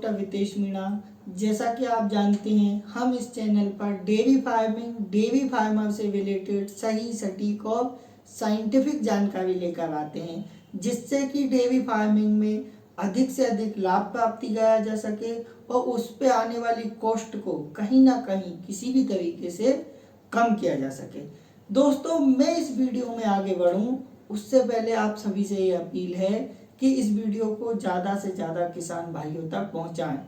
Doctor Hitesh Meena. जैसा कि आप जानते हैं, हम इस चैनल पर डेयरी फार्मिंग, डेयरी फार्मर से रिलेटेड सही, सटीक और साइंटिफिक जानकारी लेकर आते हैं, जिससे कि डेयरी फार्मिंग में अधिक से अधिक लाभ प्राप्ति कराया जा सके और उस पर आने वाली कॉस्ट को कहीं ना कहीं किसी भी तरीके से कम किया जा सके। दोस्तों, मैं इस वीडियो में आगे बढ़ूं उससे पहले आप सभी से ये अपील है कि इस वीडियो को ज़्यादा से ज़्यादा किसान भाइयों तक पहुंचाएं,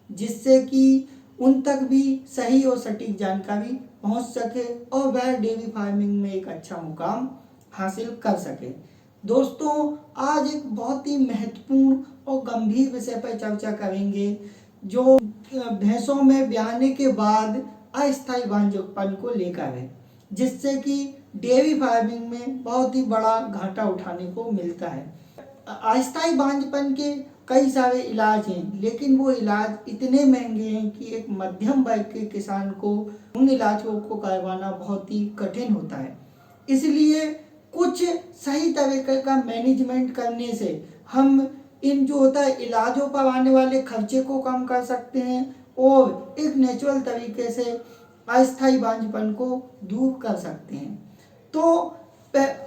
जिससे कि उन तक भी सही और सटीक जानकारी पहुंच सके और वह डेयरी फार्मिंग में एक अच्छा मुकाम हासिल कर सके। दोस्तों, आज एक बहुत ही महत्वपूर्ण और गंभीर विषय पर चर्चा करेंगे, जो भैंसों में ब्याने के बाद अस्थायी बांझपन को लेकर है, जिससे कि डेयरी फार्मिंग में बहुत ही बड़ा घाटा उठाने को मिलता है। अस्थायी बांझपन के कई सारे इलाज हैं, लेकिन वो इलाज इतने महंगे हैं कि एक मध्यम वर्ग के किसान को उन इलाजों को करवाना बहुत ही कठिन होता है। इसलिए कुछ सही तरीके का मैनेजमेंट करने से हम इन जो होता है इलाजों पर आने वाले खर्चे को कम कर सकते हैं और एक नेचुरल तरीके से अस्थायी बांझपन को दूर कर सकते हैं। तो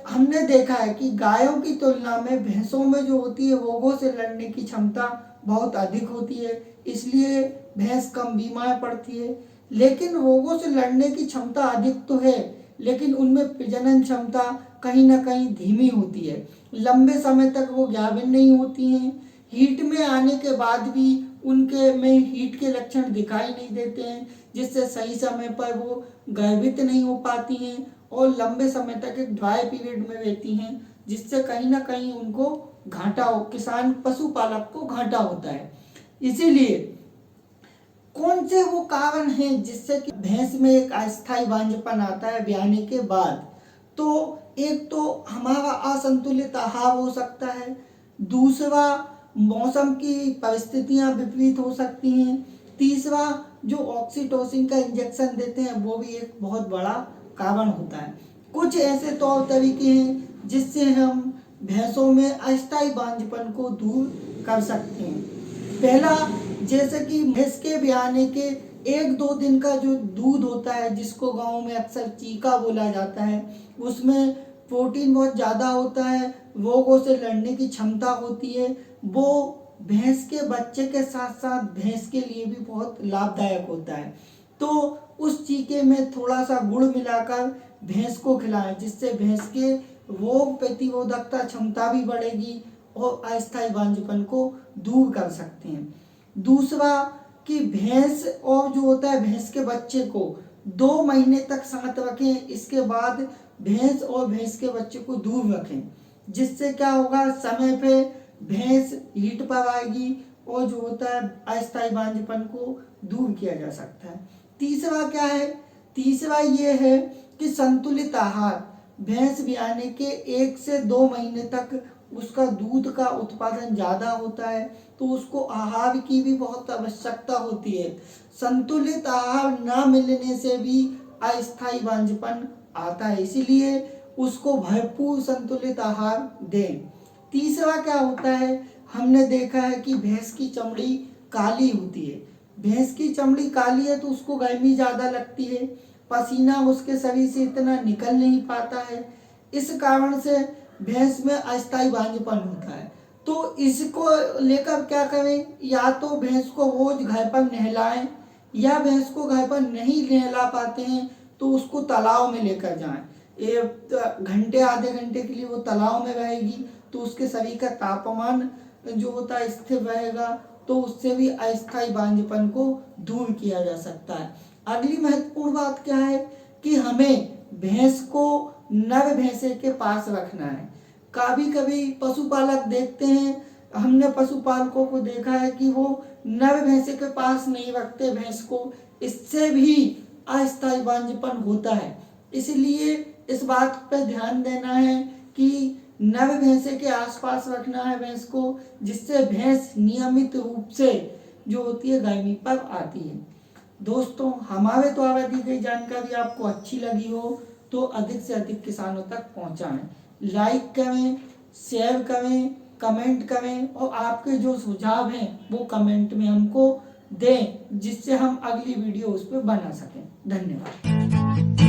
हमने देखा है कि गायों की तुलना में भैंसों में जो होती है रोगों से लड़ने की क्षमता बहुत अधिक होती है, इसलिए भैंस कम बीमार पड़ती है। लेकिन रोगों से लड़ने की क्षमता अधिक तो है, लेकिन उनमें प्रजनन क्षमता कहीं ना कहीं धीमी होती है। लंबे समय तक वो गाभिन नहीं होती हैं। हीट में आने के बाद भी उनके में हीट के लक्षण दिखाई नहीं देते हैं, जिससे सही समय पर वो गर्भित नहीं हो पाती हैं और लंबे समय तक एक ड्राई पीरियड में रहती हैं, जिससे कहीं ना कहीं उनको घाटा हो, किसान पशुपालक को घाटा होता है। इसीलिए कौन से वो कारण हैं जिससे कि भैंस में एक अस्थायी बांझपन आता है ब्याने के बाद? तो एक तो हमारा असंतुलित आहार हो सकता है, दूसरा मौसम की परिस्थितियां विपरीत हो सकती हैं, तीसरा जो ऑक्सीटोसिन का इंजेक्शन देते हैं वो भी एक बहुत बड़ा कारण होता है। कुछ ऐसे तौर तरीके हैं जिससे हम भैंसों में अस्थायी बांझपन को दूर कर सकते हैं। पहला, जैसे कि भैंस के ब्याने के 1-2 दिन का जो दूध होता है, जिसको गांव में अक्सर चीका बोला जाता है, उसमें प्रोटीन बहुत ज़्यादा होता है, रोगों से लड़ने की क्षमता होती है। वो भैंस के बच्चे के साथ साथ भैंस के लिए भी बहुत लाभदायक होता है। तो उस चीके में थोड़ा सा गुड़ मिलाकर भैंस को खिलाएं, जिससे भैंस के रोग प्रतिरोधकता क्षमता भी बढ़ेगी और अस्थायी बांझपन को दूर कर सकते हैं। दूसरा कि भैंस और जो होता है भैंस के बच्चे को 2 महीने तक साथ रखें, इसके बाद भैंस और भैंस के बच्चे को दूर रखें, जिससे क्या होगा, समय पे भैंस हीट पर आएगी और जो होता है अस्थायी बांझपन को दूर किया जा सकता है। तीसरा क्या है? तीसरा ये है कि संतुलित आहार। भैंस ब्याने के 1 से 2 महीने तक उसका दूध का उत्पादन ज़्यादा होता है, तो उसको आहार की भी बहुत आवश्यकता होती है। संतुलित आहार ना मिलने से भी अस्थायी बांझपन आता है, इसीलिए उसको भरपूर संतुलित आहार दें। तीसरा क्या होता है, हमने देखा है कि भैंस की चमड़ी काली होती है। भैंस की चमड़ी काली है तो उसको गर्मी ज़्यादा लगती है, पसीना उसके शरीर से इतना निकल नहीं पाता है, इस कारण से भैंस में अस्थायी बांझपन होता है। तो इसको लेकर क्या करें, या तो भैंस को रोज घर पर नहलाएं, या भैंस को घर पर नहीं नहला पाते हैं तो उसको तालाब में लेकर जाएं। एक घंटे आधे घंटे के लिए वो तालाब में रहेगी तो उसके शरीर का तापमान जो होता है स्थिर रहेगा, तो उससे भी अस्थायी बांझपन को दूर किया जा सकता है। अगली महत्वपूर्ण बात क्या है कि हमें भैंस को नर भैंसे के पास रखना है। कभी कभी पशुपालक देखते हैं, हमने पशुपालकों को देखा है कि वो नर भैंसे के पास नहीं रखते भैंस को, इससे भी अस्थायी बांझपन होता है। इसलिए इस बात पर ध्यान देना है कि नर भैंसे के आसपास रखना है भैंस को, जिससे भैंस नियमित रूप से जो होती है गर्मी पर आती है। दोस्तों, हमारे द्वारा दी गई जानकारी आपको अच्छी लगी हो तो अधिक से अधिक किसानों तक पहुंचाएं, लाइक करें, शेयर करें कमेंट करें और आपके जो सुझाव हैं वो कमेंट में हमको दें, जिससे हम अगली वीडियो उस पर बना सकें। धन्यवाद।